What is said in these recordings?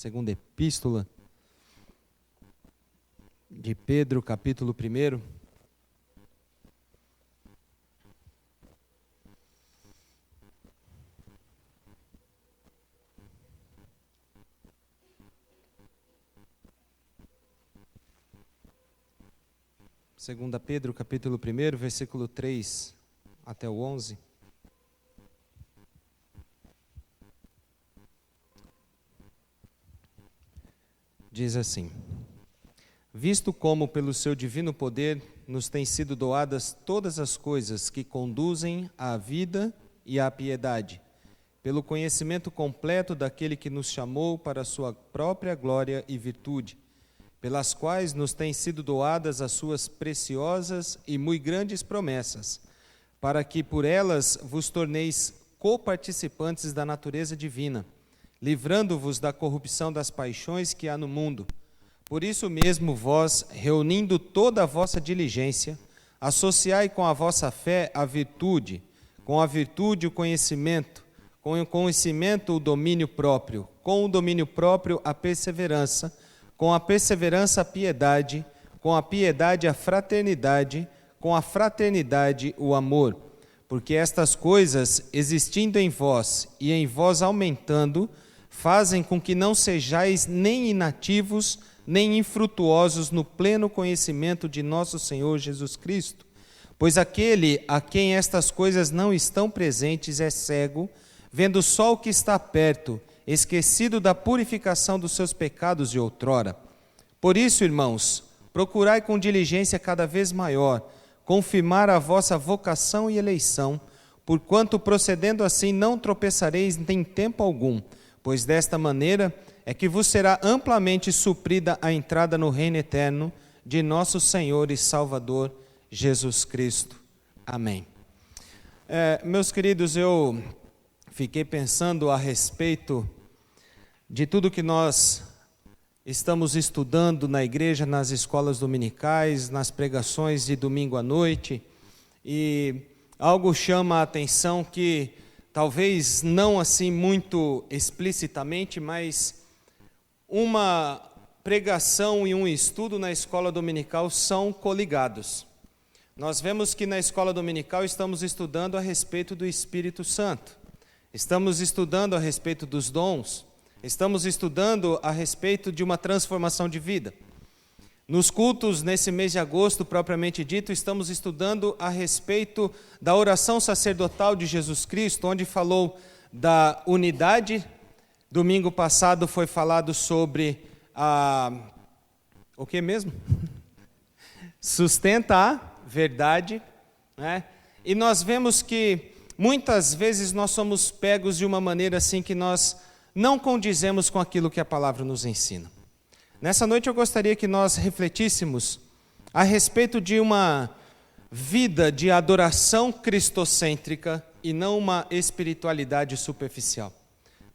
Segunda Epístola de Pedro, capítulo 1. Segunda Pedro, capítulo 1, versículo 3 até o 11. Diz assim: visto como pelo seu divino poder nos têm sido doadas todas as coisas que conduzem à vida e à piedade, pelo conhecimento completo daquele que nos chamou para a sua própria glória e virtude, pelas quais nos têm sido doadas as suas preciosas e muito grandes promessas, para que por elas vos torneis coparticipantes da natureza divina, livrando-vos da corrupção das paixões que há no mundo. Por isso mesmo vós, reunindo toda a vossa diligência, associai com a vossa fé a virtude, com a virtude o conhecimento, com o conhecimento o domínio próprio, com o domínio próprio a perseverança, com a perseverança a piedade, com a piedade a fraternidade, com a fraternidade o amor. Porque estas coisas, existindo em vós e em vós aumentando, fazem com que não sejais nem inativos, nem infrutuosos no pleno conhecimento de nosso Senhor Jesus Cristo. Pois aquele a quem estas coisas não estão presentes é cego, vendo só o que está perto, esquecido da purificação dos seus pecados de outrora. Por isso, irmãos, procurai com diligência cada vez maior, confirmar a vossa vocação e eleição, porquanto procedendo assim não tropeçareis em tempo algum, pois desta maneira é que vos será amplamente suprida a entrada no reino eterno de nosso Senhor e Salvador Jesus Cristo. Amém. Meus queridos, eu fiquei pensando a respeito de tudo que nós estamos estudando na igreja, nas escolas dominicais, nas pregações de domingo à noite, e algo chama a atenção que talvez não assim muito explicitamente, mas uma pregação e um estudo na escola dominical são coligados. Nós vemos que na escola dominical estamos estudando a respeito do Espírito Santo, estamos estudando a respeito dos dons, estamos estudando a respeito de uma transformação de vida. Nos cultos, nesse mês de agosto, propriamente dito, estamos estudando a respeito da oração sacerdotal de Jesus Cristo, onde falou da unidade. Domingo passado foi falado sobre o que mesmo? Sustenta a verdade, né? E nós vemos que muitas vezes nós somos pegos de uma maneira assim que nós não condizemos com aquilo que a palavra nos ensina. Nessa noite eu gostaria que nós refletíssemos a respeito de uma vida de adoração cristocêntrica e não uma espiritualidade superficial.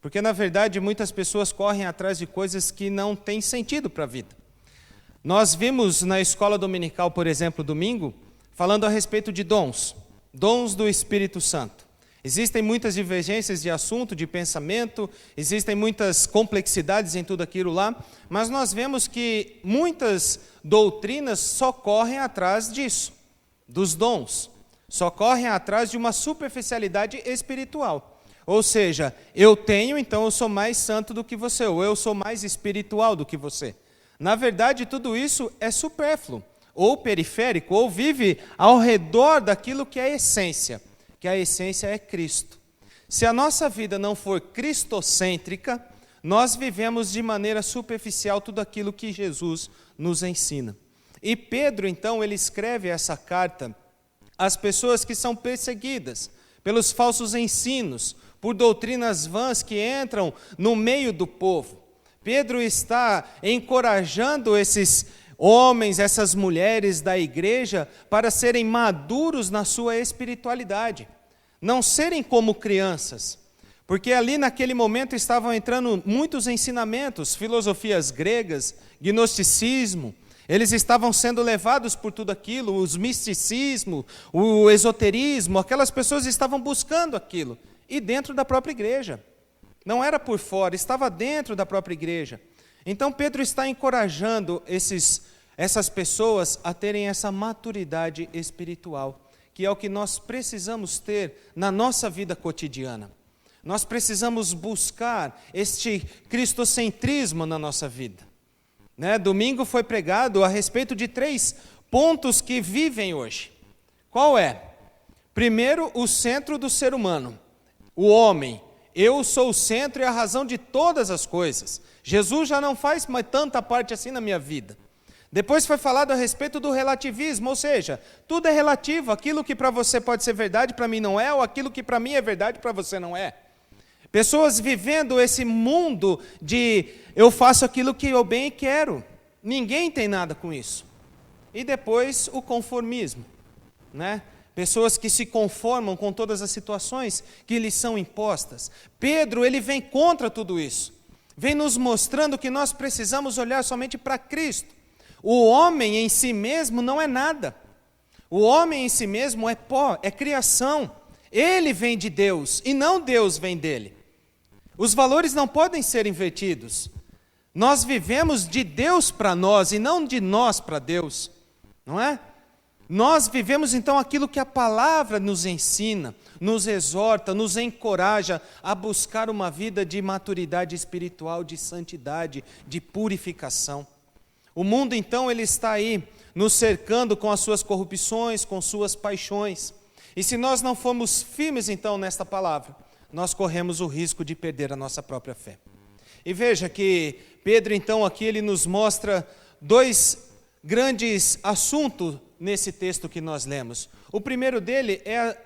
Porque, na verdade, muitas pessoas correm atrás de coisas que não têm sentido para a vida. Nós vimos na escola dominical, por exemplo, domingo, falando a respeito de dons do Espírito Santo. Existem muitas divergências de assunto, de pensamento, existem muitas complexidades em tudo aquilo lá, mas nós vemos que muitas doutrinas só correm atrás disso, dos dons, só correm atrás de uma superficialidade espiritual. Ou seja, eu tenho, então eu sou mais santo do que você, ou eu sou mais espiritual do que você. Na verdade, tudo isso é supérfluo, ou periférico, ou vive ao redor daquilo que é a essência, que a essência é Cristo. Se a nossa vida não for cristocêntrica, nós vivemos de maneira superficial tudo aquilo que Jesus nos ensina. E Pedro, então, ele escreve essa carta às pessoas que são perseguidas pelos falsos ensinos, por doutrinas vãs que entram no meio do povo. Pedro está encorajando esses homens, essas mulheres da igreja, para serem maduros na sua espiritualidade, não serem como crianças, porque ali naquele momento estavam entrando muitos ensinamentos, filosofias gregas, gnosticismo, eles estavam sendo levados por tudo aquilo, os misticismo, o esoterismo, aquelas pessoas estavam buscando aquilo, e dentro da própria igreja. Não era por fora, estava dentro da própria igreja. Então Pedro está encorajando essas pessoas a terem essa maturidade espiritual, que é o que nós precisamos ter na nossa vida cotidiana. Nós precisamos buscar este cristocentrismo na nossa vida. Domingo foi pregado a respeito de 3 pontos que vivem hoje. Qual é? Primeiro, o centro do ser humano, o homem. Eu sou o centro e a razão de todas as coisas. Jesus já não faz mais tanta parte assim na minha vida. Depois foi falado a respeito do relativismo, ou seja, tudo é relativo. Aquilo que para você pode ser verdade, para mim não é, ou aquilo que para mim é verdade, para você não é. Pessoas vivendo esse mundo de eu faço aquilo que eu bem quero. Ninguém tem nada com isso. E depois o conformismo, Pessoas que se conformam com todas as situações que lhes são impostas. Pedro, ele vem contra tudo isso. Vem nos mostrando que nós precisamos olhar somente para Cristo. O homem em si mesmo não é nada. O homem em si mesmo é pó, é criação. Ele vem de Deus e não Deus vem dele. Os valores não podem ser invertidos. Nós vivemos de Deus para nós e não de nós para Deus, não é? Nós vivemos então aquilo que a palavra nos ensina, nos exorta, nos encoraja a buscar uma vida de maturidade espiritual, de santidade, de purificação. O mundo então ele está aí nos cercando com as suas corrupções, com suas paixões. E se nós não formos firmes então nesta palavra, nós corremos o risco de perder a nossa própria fé. E veja que Pedro então aqui ele nos mostra 2 grandes assuntos nesse texto que nós lemos. O primeiro dele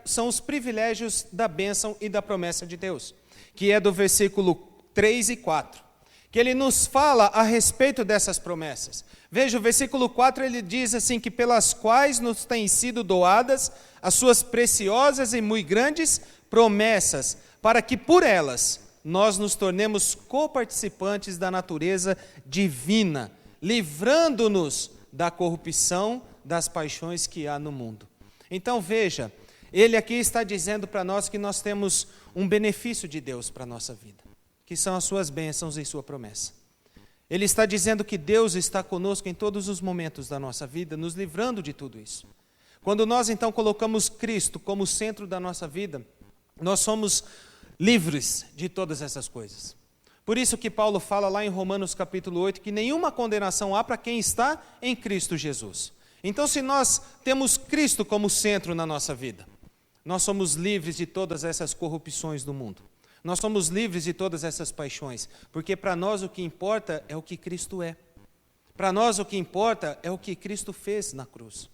são os privilégios da bênção e da promessa de Deus, que é do versículo 3 e 4, que ele nos fala a respeito dessas promessas. Veja, o versículo 4 ele diz assim, que pelas quais nos têm sido doadas as suas preciosas e muito grandes promessas, para que por elas nós nos tornemos coparticipantes da natureza divina, livrando-nos da corrupção das paixões que há no mundo. Então veja, ele aqui está dizendo para nós que nós temos um benefício de Deus para a nossa vida, que são as suas bênçãos e sua promessa. Ele está dizendo que Deus está conosco em todos os momentos da nossa vida, nos livrando de tudo isso. Quando nós então colocamos Cristo como centro da nossa vida, nós somos livres de todas essas coisas. Por isso que Paulo fala lá em Romanos capítulo 8, que nenhuma condenação há para quem está em Cristo Jesus. Então, se nós temos Cristo como centro na nossa vida, nós somos livres de todas essas corrupções do mundo. Nós somos livres de todas essas paixões, porque para nós o que importa é o que Cristo é. Para nós o que importa é o que Cristo fez na cruz.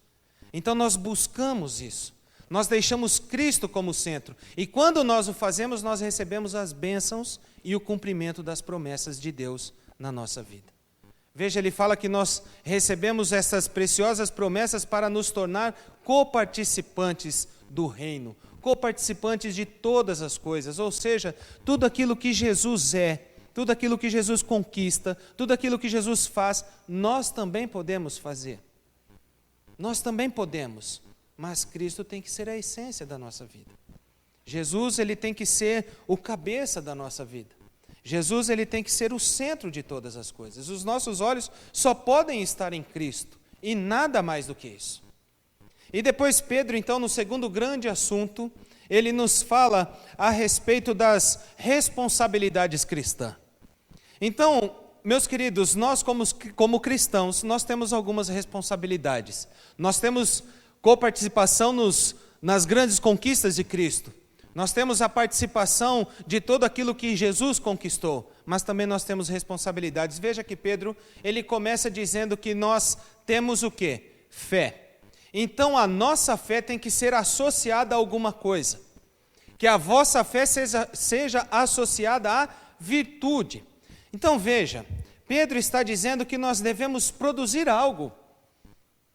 Então nós buscamos isso. Nós deixamos Cristo como centro. E quando nós o fazemos, nós recebemos as bênçãos e o cumprimento das promessas de Deus na nossa vida. Veja, ele fala que nós recebemos essas preciosas promessas para nos tornar coparticipantes do reino, coparticipantes de todas as coisas, ou seja, tudo aquilo que Jesus é, tudo aquilo que Jesus conquista, tudo aquilo que Jesus faz, nós também podemos fazer. Nós também podemos, mas Cristo tem que ser a essência da nossa vida. Jesus, ele tem que ser o cabeça da nossa vida. Jesus, ele tem que ser o centro de todas as coisas. Os nossos olhos só podem estar em Cristo e nada mais do que isso. E depois Pedro, então, no segundo grande assunto, ele nos fala a respeito das responsabilidades cristãs. Então, meus queridos, nós como cristãos, nós temos algumas responsabilidades. Nós temos coparticipação nas grandes conquistas de Cristo. Nós temos a participação de todo aquilo que Jesus conquistou, mas também nós temos responsabilidades. Veja que Pedro, ele começa dizendo que nós temos o quê? Fé. Então a nossa fé tem que ser associada a alguma coisa. Que a vossa fé seja associada à virtude. Então veja, Pedro está dizendo que nós devemos produzir algo.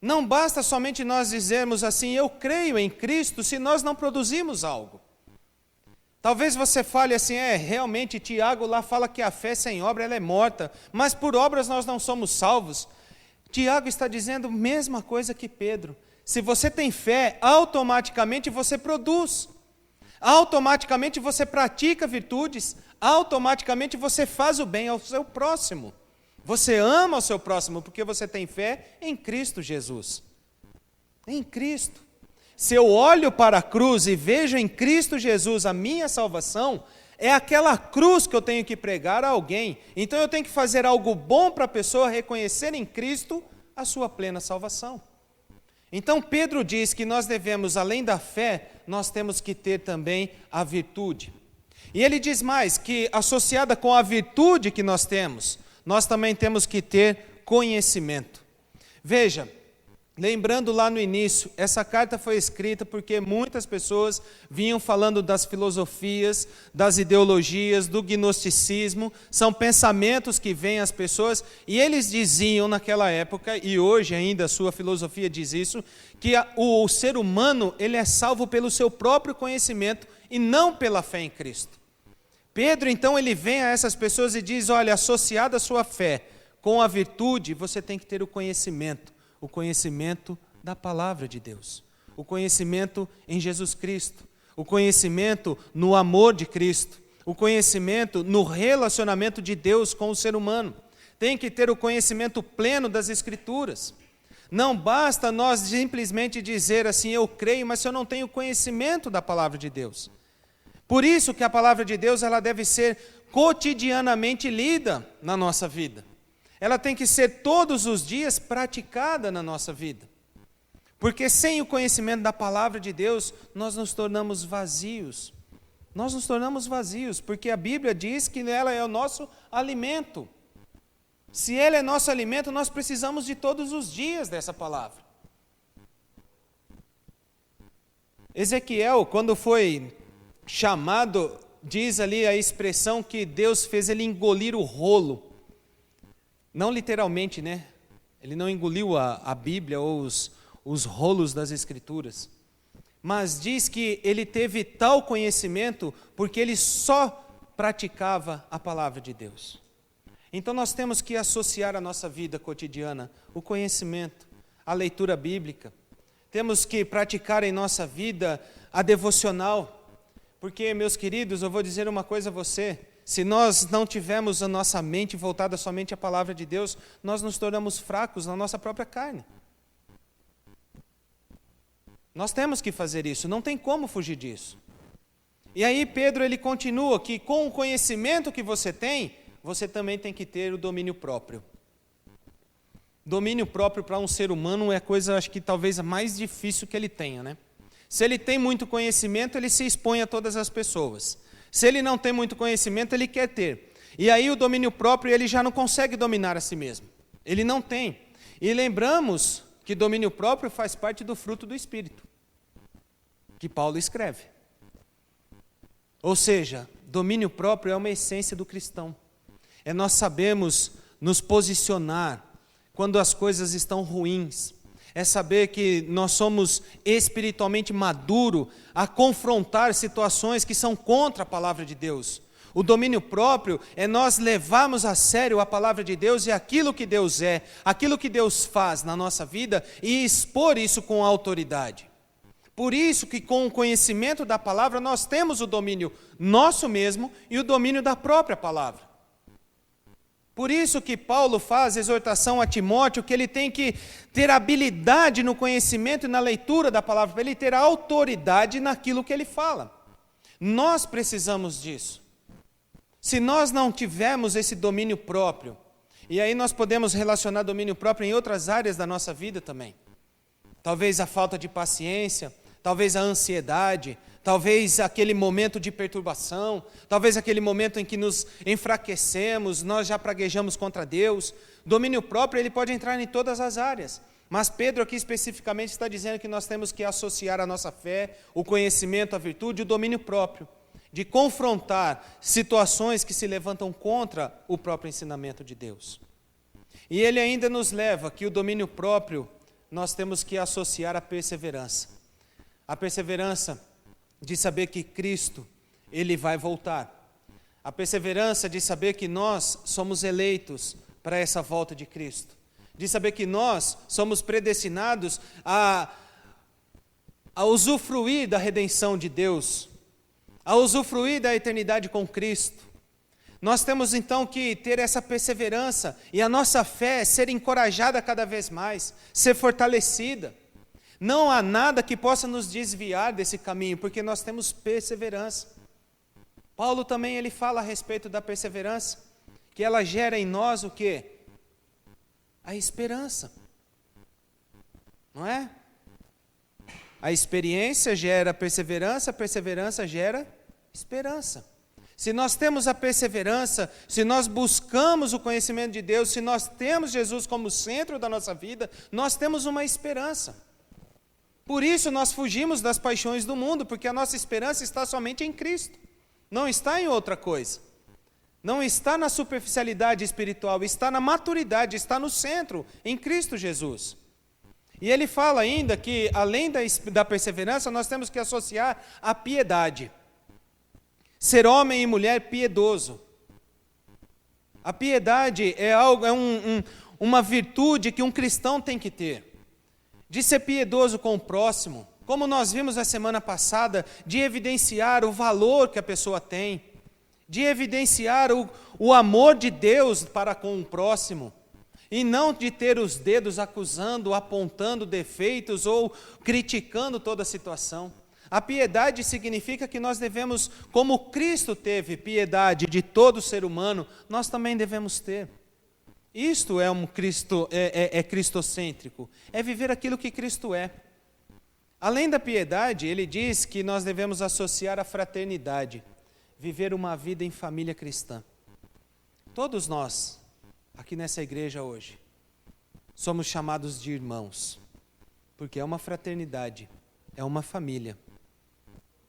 Não basta somente nós dizermos assim, eu creio em Cristo, se nós não produzimos algo. Talvez você fale assim, realmente Tiago lá fala que a fé sem obra ela é morta, mas por obras nós não somos salvos. Tiago está dizendo a mesma coisa que Pedro. Se você tem fé, automaticamente você produz. Automaticamente você pratica virtudes, automaticamente você faz o bem ao seu próximo. Você ama o seu próximo porque você tem fé em Cristo Jesus. Em Cristo. Se eu olho para a cruz e vejo em Cristo Jesus a minha salvação, é aquela cruz que eu tenho que pregar a alguém. Então eu tenho que fazer algo bom para a pessoa reconhecer em Cristo a sua plena salvação. Então Pedro diz que nós devemos, além da fé, nós temos que ter também a virtude. E ele diz mais, que associada com a virtude que nós temos, nós também temos que ter conhecimento. Veja, lembrando lá no início, essa carta foi escrita porque muitas pessoas vinham falando das filosofias, das ideologias, do gnosticismo, são pensamentos que vêm às pessoas, e eles diziam naquela época, e hoje ainda a sua filosofia diz isso, que o ser humano ele é salvo pelo seu próprio conhecimento e não pela fé em Cristo. Pedro, então, ele vem a essas pessoas e diz, olha, associada a sua fé com a virtude, você tem que ter o conhecimento da palavra de Deus, o conhecimento em Jesus Cristo, o conhecimento no amor de Cristo, o conhecimento no relacionamento de Deus com o ser humano. Tem que ter o conhecimento pleno das Escrituras. Não basta nós simplesmente dizer assim, eu creio, mas se eu não tenho conhecimento da palavra de Deus. Por isso que a palavra de Deus ela deve ser cotidianamente lida na nossa vida. Ela tem que ser todos os dias praticada na nossa vida. Porque sem o conhecimento da palavra de Deus, nós nos tornamos vazios. Nós nos tornamos vazios, porque a Bíblia diz que ela é o nosso alimento. Se ela é nosso alimento, nós precisamos de todos os dias dessa palavra. Ezequiel, quando foi chamado, diz ali a expressão que Deus fez ele engolir o rolo. Não literalmente, né? Ele não engoliu a Bíblia ou os rolos das Escrituras. Mas diz que ele teve tal conhecimento porque ele só praticava a palavra de Deus. Então nós temos que associar à nossa vida cotidiana o conhecimento, a leitura bíblica. Temos que praticar em nossa vida a devocional. Porque, meus queridos, eu vou dizer uma coisa a você, se nós não tivermos a nossa mente voltada somente à palavra de Deus, nós nos tornamos fracos na nossa própria carne. Nós temos que fazer isso, não tem como fugir disso. E aí Pedro ele continua que com o conhecimento que você tem, você também tem que ter o domínio próprio. Domínio próprio para um ser humano é a coisa, acho que talvez a mais difícil que ele tenha, né? Se ele tem muito conhecimento, ele se expõe a todas as pessoas. Se ele não tem muito conhecimento, ele quer ter. E aí o domínio próprio, ele já não consegue dominar a si mesmo. Ele não tem. E lembramos que domínio próprio faz parte do fruto do Espírito, que Paulo escreve. Ou seja, domínio próprio é uma essência do cristão. É nós sabemos nos posicionar quando as coisas estão ruins. É saber que nós somos espiritualmente maduros a confrontar situações que são contra a palavra de Deus. O domínio próprio é nós levarmos a sério a palavra de Deus e aquilo que Deus é, aquilo que Deus faz na nossa vida e expor isso com autoridade. Por isso que com o conhecimento da palavra nós temos o domínio nosso mesmo e o domínio da própria palavra. Por isso que Paulo faz exortação a Timóteo que ele tem que ter habilidade no conhecimento e na leitura da palavra, para ele ter autoridade naquilo que ele fala. Nós precisamos disso. Se nós não tivermos esse domínio próprio, e aí nós podemos relacionar domínio próprio em outras áreas da nossa vida também. Talvez a falta de paciência, talvez a ansiedade, talvez aquele momento de perturbação, talvez aquele momento em que nos enfraquecemos, nós já praguejamos contra Deus. Domínio próprio, ele pode entrar em todas as áreas. Mas Pedro aqui especificamente está dizendo que nós temos que associar a nossa fé, o conhecimento, a virtude e o domínio próprio, de confrontar situações que se levantam contra o próprio ensinamento de Deus. E ele ainda nos leva que o domínio próprio nós temos que associar à perseverança. A perseverança de saber que Cristo, Ele vai voltar. A perseverança de saber que nós somos eleitos para essa volta de Cristo. De saber que nós somos predestinados a usufruir da redenção de Deus, a usufruir da eternidade com Cristo. Nós temos então que ter essa perseverança e a nossa fé ser encorajada cada vez mais, ser fortalecida. Não há nada que possa nos desviar desse caminho, porque nós temos perseverança. Paulo também ele fala a respeito da perseverança, que ela gera em nós o quê? A esperança. Não é? A experiência gera perseverança, a perseverança gera esperança. Se nós temos a perseverança, se nós buscamos o conhecimento de Deus, se nós temos Jesus como centro da nossa vida, nós temos uma esperança. Por isso nós fugimos das paixões do mundo, porque a nossa esperança está somente em Cristo, não está em outra coisa. Não está na superficialidade espiritual, está na maturidade, está no centro, em Cristo Jesus. E ele fala ainda que, além da perseverança, nós temos que associar a piedade. Ser homem e mulher piedoso. A piedade é uma virtude que um cristão tem que ter. De ser piedoso com o próximo, como nós vimos na semana passada, de evidenciar o valor que a pessoa tem, de evidenciar o amor de Deus para com o próximo, e não de ter os dedos acusando, apontando defeitos ou criticando toda a situação. A piedade significa que nós devemos, como Cristo teve piedade de todo ser humano, nós também devemos ter. Isto é cristocêntrico, é viver aquilo que Cristo é. Além da piedade, ele diz que nós devemos associar a fraternidade, viver uma vida em família cristã. Todos nós, aqui nessa igreja hoje, somos chamados de irmãos, porque é uma fraternidade, é uma família.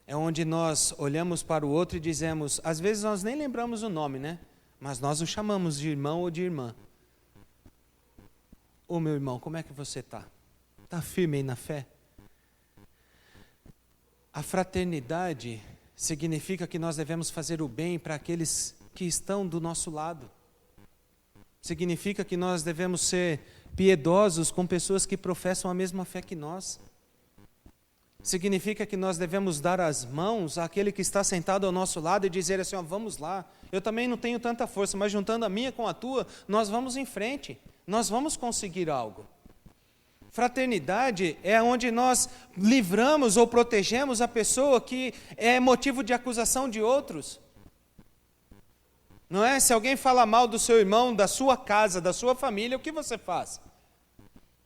É onde nós olhamos para o outro e dizemos, às vezes nós nem lembramos o nome, né? Mas nós o chamamos de irmão ou de irmã. Ô meu irmão, como é que você está? Está firme aí na fé? A fraternidade significa que nós devemos fazer o bem para aqueles que estão do nosso lado. Significa que nós devemos ser piedosos com pessoas que professam a mesma fé que nós. Significa que nós devemos dar as mãos àquele que está sentado ao nosso lado e dizer assim, ó, vamos lá, eu também não tenho tanta força, mas juntando a minha com a tua, nós vamos em frente, nós vamos conseguir algo. Fraternidade é onde nós livramos ou protegemos a pessoa que é motivo de acusação de outros. Não é? Se alguém fala mal do seu irmão, da sua casa, da sua família, o que você faz?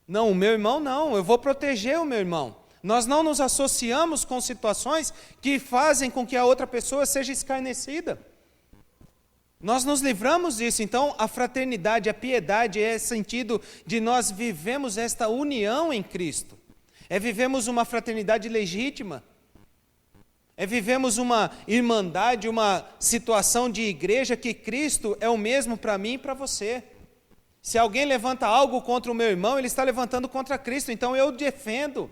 Não, o meu irmão não, eu vou proteger o meu irmão. Nós não nos associamos com situações que fazem com que a outra pessoa seja escarnecida. Nós nos livramos disso. Então, a fraternidade, a piedade é esse sentido de nós vivemos esta união em Cristo. É vivemos uma fraternidade legítima. É vivemos uma irmandade, uma situação de igreja que Cristo é o mesmo para mim e para você. Se alguém levanta algo contra o meu irmão, ele está levantando contra Cristo. Então, eu defendo.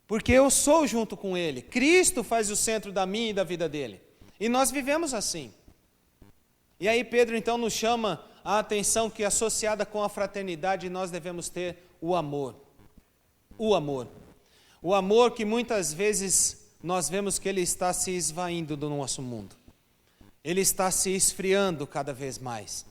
Porque eu sou junto com ele. Cristo faz o centro da minha e da vida dele. E nós vivemos assim. E aí Pedro então nos chama a atenção que associada com a fraternidade nós devemos ter o amor. O amor. O amor que muitas vezes nós vemos que ele está se esvaindo do nosso mundo. Ele está se esfriando cada vez mais.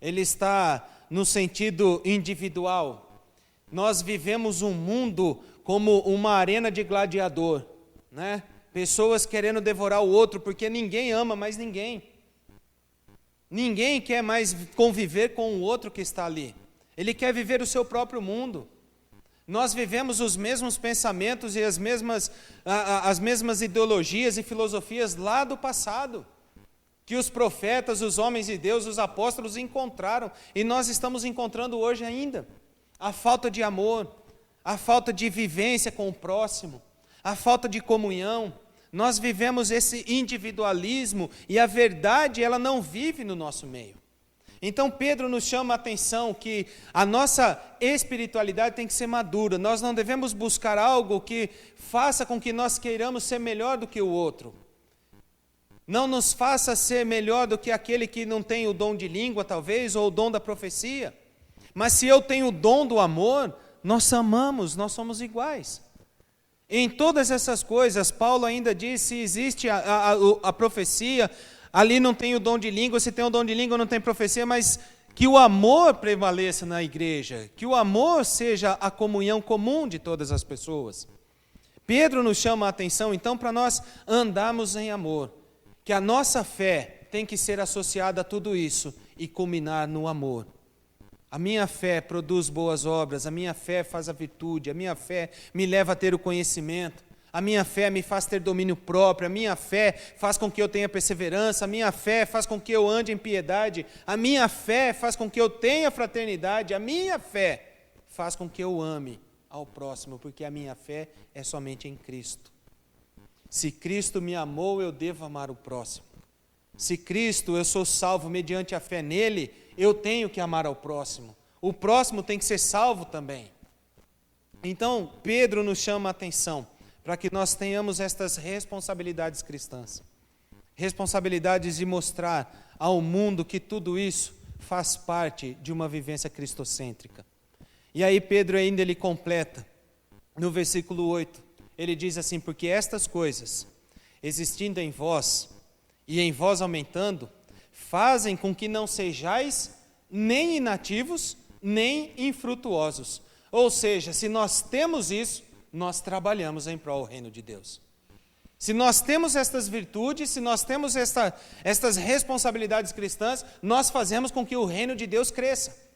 Ele está no sentido individual. Nós vivemos um mundo como uma arena de gladiador, né? Pessoas querendo devorar o outro, porque ninguém ama mais ninguém. Ninguém quer mais conviver com o outro que está ali. Ele quer viver o seu próprio mundo. Nós vivemos os mesmos pensamentos e as mesmas ideologias e filosofias lá do passado, que os profetas, os homens de Deus, os apóstolos encontraram, e nós estamos encontrando hoje ainda. A falta de amor, a falta de vivência com o próximo, a falta de comunhão. Nós vivemos esse individualismo e a verdade ela não vive no nosso meio. Então Pedro nos chama a atenção que a nossa espiritualidade tem que ser madura. Nós não devemos buscar algo que faça com que nós queiramos ser melhor do que o outro. Não nos faça ser melhor do que aquele que não tem o dom de língua talvez, ou o dom da profecia. Mas se eu tenho o dom do amor, nós amamos, nós somos iguais. Em todas essas coisas, Paulo ainda diz, se existe a profecia, ali não tem o dom de língua, se tem o dom de língua não tem profecia, mas que o amor prevaleça na igreja, que o amor seja a comunhão comum de todas as pessoas. Pedro nos chama a atenção, então, para nós andarmos em amor, que a nossa fé tem que ser associada a tudo isso e culminar no amor. A minha fé produz boas obras, a minha fé faz a virtude, a minha fé me leva a ter o conhecimento, a minha fé me faz ter domínio próprio, a minha fé faz com que eu tenha perseverança, a minha fé faz com que eu ande em piedade, a minha fé faz com que eu tenha fraternidade, a minha fé faz com que eu ame ao próximo, porque a minha fé é somente em Cristo. Se Cristo me amou, eu devo amar o próximo. Se Cristo, eu sou salvo mediante a fé nele, eu tenho que amar ao próximo. O próximo tem que ser salvo também. Então, Pedro nos chama a atenção para que nós tenhamos estas responsabilidades cristãs. Responsabilidades de mostrar ao mundo que tudo isso faz parte de uma vivência cristocêntrica. E aí Pedro ainda ele completa, no versículo 8, ele diz assim, porque estas coisas, existindo em vós, e em vós aumentando, fazem com que não sejais nem inativos, nem infrutuosos. Ou seja, se nós temos isso, nós trabalhamos em prol do reino de Deus. Se nós temos estas virtudes, se nós temos estas responsabilidades cristãs, nós fazemos com que o reino de Deus cresça.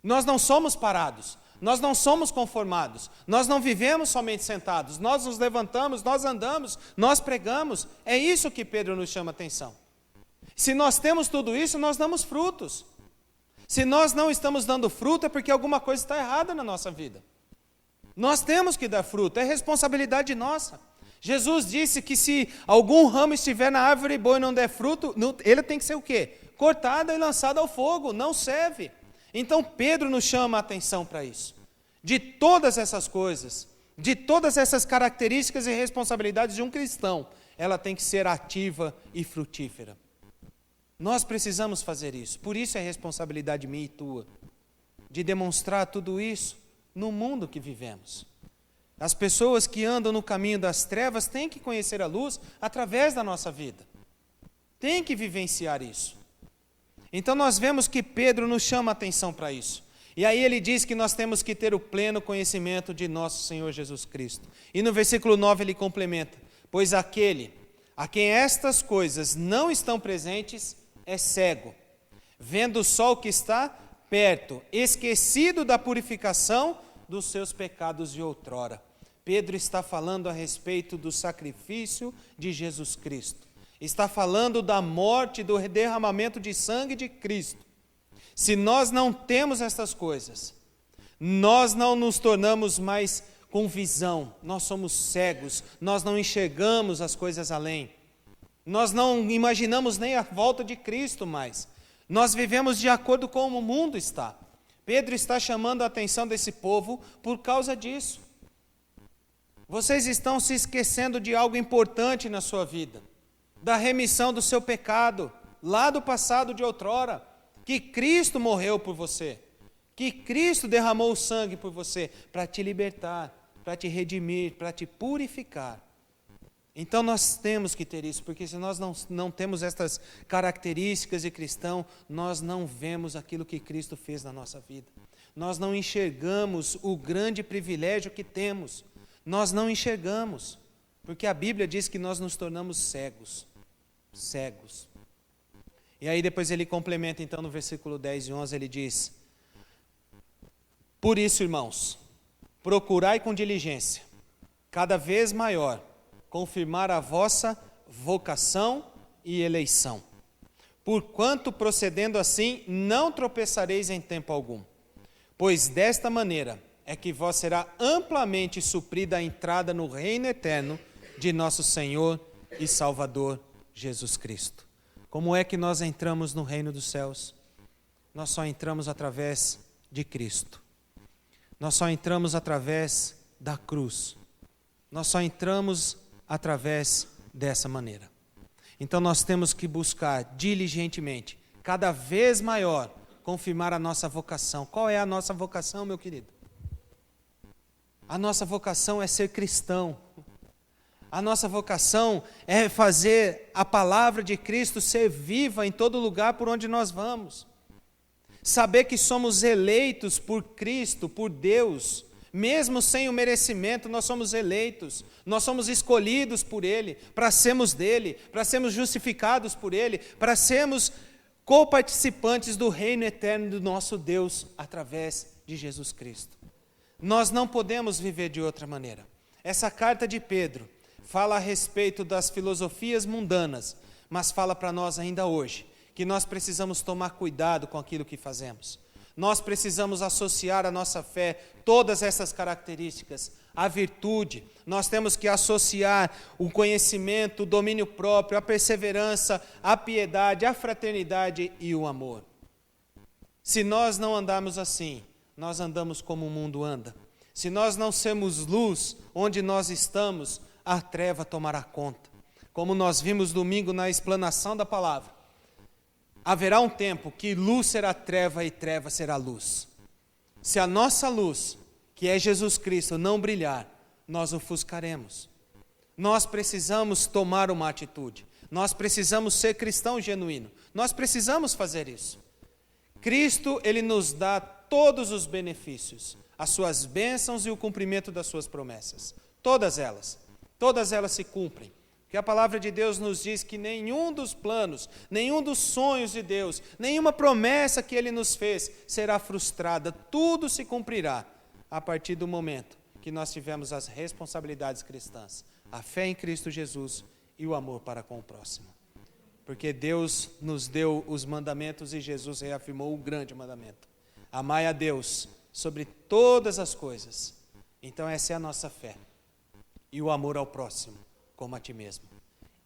Nós não somos parados, nós não somos conformados, nós não vivemos somente sentados, nós nos levantamos, nós andamos, nós pregamos. É isso que Pedro nos chama a atenção. Se nós temos tudo isso, nós damos frutos. Se nós não estamos dando fruto, é porque alguma coisa está errada na nossa vida. Nós temos que dar fruto, é responsabilidade nossa. Jesus disse que se algum ramo estiver na árvore boa e não der fruto, ele tem que ser o quê? Cortado e lançado ao fogo, não serve. Então Pedro nos chama a atenção para isso. De todas essas coisas, de todas essas características e responsabilidades de um cristão, ela tem que ser ativa e frutífera. Nós precisamos fazer isso, por isso é responsabilidade minha e tua, de demonstrar tudo isso no mundo que vivemos. As pessoas que andam no caminho das trevas têm que conhecer a luz através da nossa vida. Têm que vivenciar isso. Então nós vemos que Pedro nos chama a atenção para isso. E aí ele diz que nós temos que ter o pleno conhecimento de nosso Senhor Jesus Cristo. E no versículo 9 ele complementa, pois aquele a quem estas coisas não estão presentes é cego, vendo só o que está perto, esquecido da purificação dos seus pecados de outrora. Pedro está falando a respeito do sacrifício de Jesus Cristo. Está falando da morte, do derramamento de sangue de Cristo. Se nós não temos estas coisas, nós não nos tornamos mais com visão, nós somos cegos, nós não enxergamos as coisas além. Nós não imaginamos nem a volta de Cristo mais. Nós vivemos de acordo com como o mundo está. Pedro está chamando a atenção desse povo por causa disso. Vocês estão se esquecendo de algo importante na sua vida, da remissão do seu pecado, lá do passado de outrora, que Cristo morreu por você, que Cristo derramou o sangue por você, para te libertar, para te redimir, para te purificar. Então nós temos que ter isso, porque se nós não temos estas características de cristão, nós não vemos aquilo que Cristo fez na nossa vida. Nós não enxergamos o grande privilégio que temos. Nós não enxergamos, porque a Bíblia diz que nós nos tornamos cegos. Cegos. E aí depois ele complementa então no versículo 10 e 11, ele diz, por isso, irmãos, procurai com diligência, cada vez maior, confirmar a vossa vocação e eleição. Porquanto, procedendo assim, não tropeçareis em tempo algum, pois desta maneira é que vós será amplamente suprida a entrada no reino eterno de nosso Senhor e Salvador Jesus Cristo. Como é que nós entramos no reino dos céus? Nós só entramos através de Cristo. Nós só entramos através da cruz. Nós só entramos através dessa maneira. Então nós temos que buscar diligentemente, cada vez maior, confirmar a nossa vocação. Qual é a nossa vocação, meu querido? A nossa vocação é ser cristão. A nossa vocação é fazer a palavra de Cristo ser viva em todo lugar por onde nós vamos. Saber que somos eleitos por Cristo, por Deus, mesmo sem o merecimento, nós somos eleitos, nós somos escolhidos por Ele, para sermos dele, para sermos justificados por Ele, para sermos coparticipantes do reino eterno do nosso Deus, através de Jesus Cristo. Nós não podemos viver de outra maneira. Essa carta de Pedro fala a respeito das filosofias mundanas, mas fala para nós ainda hoje, que nós precisamos tomar cuidado com aquilo que fazemos. Nós precisamos associar à nossa fé todas essas características, a virtude. Nós temos que associar o conhecimento, o domínio próprio, a perseverança, a piedade, a fraternidade e o amor. Se nós não andarmos assim, nós andamos como o mundo anda. Se nós não sermos luz onde nós estamos, a treva tomará conta. Como nós vimos domingo na explanação da palavra, haverá um tempo que luz será treva e treva será luz. Se a nossa luz, que é Jesus Cristo, não brilhar, nós ofuscaremos. Nós precisamos tomar uma atitude. Nós precisamos ser cristão genuíno. Nós precisamos fazer isso. Cristo, Ele nos dá todos os benefícios, as suas bênçãos e o cumprimento das suas promessas. Todas elas se cumprem. Porque a palavra de Deus nos diz que nenhum dos planos, nenhum dos sonhos de Deus, nenhuma promessa que Ele nos fez será frustrada. Tudo se cumprirá a partir do momento que nós tivermos as responsabilidades cristãs, a fé em Cristo Jesus e o amor para com o próximo. Porque Deus nos deu os mandamentos e Jesus reafirmou o grande mandamento: amai a Deus sobre todas as coisas. Então essa é a nossa fé. E o amor ao próximo como a ti mesmo.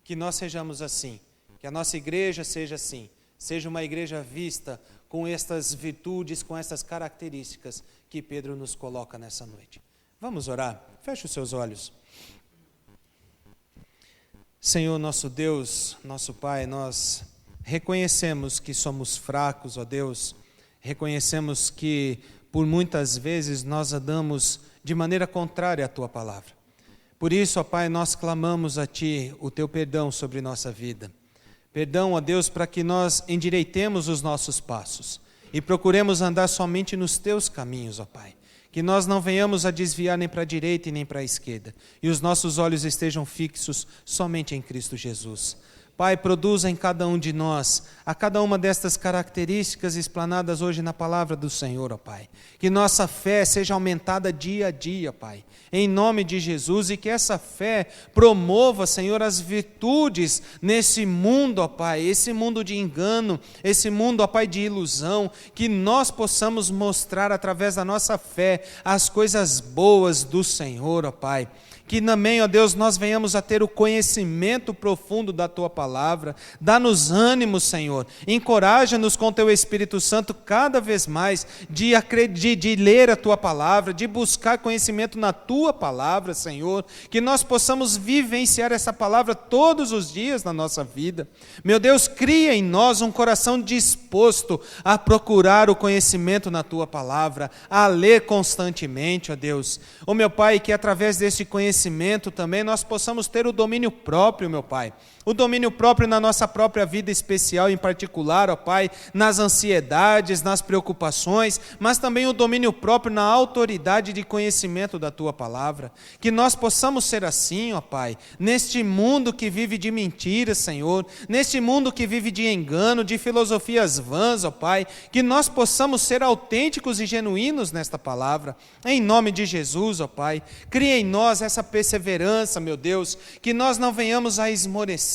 Que nós sejamos assim, que a nossa igreja seja assim, seja uma igreja vista com estas virtudes, com estas características que Pedro nos coloca nessa noite. Vamos orar? Feche os seus olhos. Senhor, nosso Deus, nosso Pai, nós reconhecemos que somos fracos, ó Deus, reconhecemos que por muitas vezes nós andamos de maneira contrária à Tua palavra. Por isso, ó Pai, nós clamamos a Ti o Teu perdão sobre nossa vida. Perdão, ó Deus, para que nós endireitemos os nossos passos e procuremos andar somente nos Teus caminhos, ó Pai. Que nós não venhamos a desviar nem para a direita e nem para a esquerda, e os nossos olhos estejam fixos somente em Cristo Jesus. Pai, produza em cada um de nós, a cada uma destas características explanadas hoje na palavra do Senhor, ó Pai. Que nossa fé seja aumentada dia a dia, Pai, em nome de Jesus, e que essa fé promova, Senhor, as virtudes nesse mundo, ó Pai, esse mundo de engano, esse mundo, ó Pai, de ilusão, que nós possamos mostrar através da nossa fé as coisas boas do Senhor, ó Pai. Que também, ó Deus, nós venhamos a ter o conhecimento profundo da Tua palavra. Dá-nos ânimo, Senhor. Encoraja-nos com Teu Espírito Santo cada vez mais de ler a Tua palavra, de buscar conhecimento na Tua palavra, Senhor. Que nós possamos vivenciar essa palavra todos os dias na nossa vida. Meu Deus, cria em nós um coração disposto a procurar o conhecimento na Tua palavra, a ler constantemente, ó Deus. Ó meu Pai, que através desse conhecimento também nós possamos ter o domínio próprio, meu Pai. O domínio próprio na nossa própria vida especial, em particular, ó Pai, nas ansiedades, nas preocupações, mas também o domínio próprio na autoridade de conhecimento da Tua palavra. Que nós possamos ser assim, ó Pai, neste mundo que vive de mentiras, Senhor, neste mundo que vive de engano, de filosofias vãs, ó Pai, que nós possamos ser autênticos e genuínos nesta palavra, em nome de Jesus, ó Pai. Cria em nós essa perseverança, meu Deus, que nós não venhamos a esmorecer,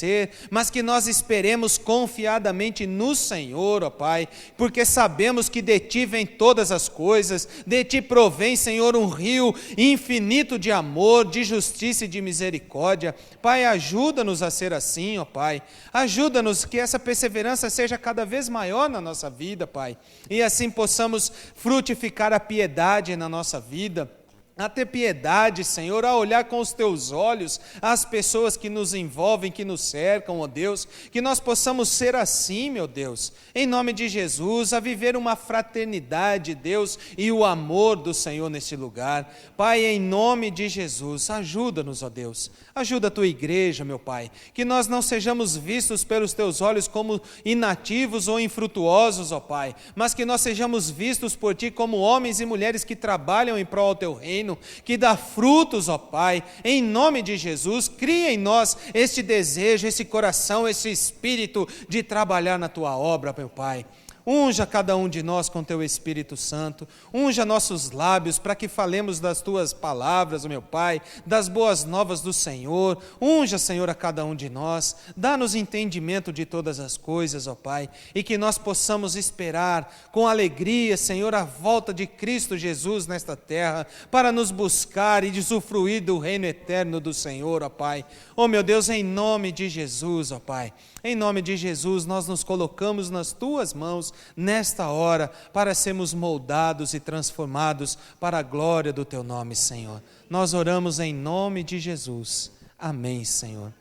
mas que nós esperemos confiadamente no Senhor, ó Pai, porque sabemos que de Ti vem todas as coisas, de Ti provém, Senhor, um rio infinito de amor, de justiça e de misericórdia. Pai, ajuda-nos a ser assim, ó Pai, ajuda-nos que essa perseverança seja cada vez maior na nossa vida, Pai, e assim possamos frutificar a piedade na nossa vida, a ter piedade, Senhor, a olhar com os teus olhos as pessoas que nos envolvem, que nos cercam, ó Deus, que nós possamos ser assim, meu Deus, em nome de Jesus, a viver uma fraternidade, Deus, e o amor do Senhor nesse lugar. Pai, em nome de Jesus, ajuda-nos, ó Deus, ajuda a tua igreja, meu Pai, que nós não sejamos vistos pelos teus olhos como inativos ou infrutuosos, ó Pai, mas que nós sejamos vistos por ti como homens e mulheres que trabalham em prol do teu reino, que dá frutos, ó Pai, em nome de Jesus. Cria em nós este desejo, esse coração, esse espírito de trabalhar na tua obra, meu Pai. Unja cada um de nós com teu Espírito Santo, unja nossos lábios para que falemos das tuas palavras, meu Pai, das boas novas do Senhor. Unja, Senhor, a cada um de nós, dá-nos entendimento de todas as coisas, ó Pai, e que nós possamos esperar com alegria, Senhor, a volta de Cristo Jesus nesta terra, para nos buscar e usufruir do reino eterno do Senhor, ó Pai. Ó meu Deus, em nome de Jesus, ó Pai, em nome de Jesus, nós nos colocamos nas tuas mãos nesta hora para sermos moldados e transformados para a glória do teu nome, Senhor. Nós oramos em nome de Jesus. Amém, Senhor.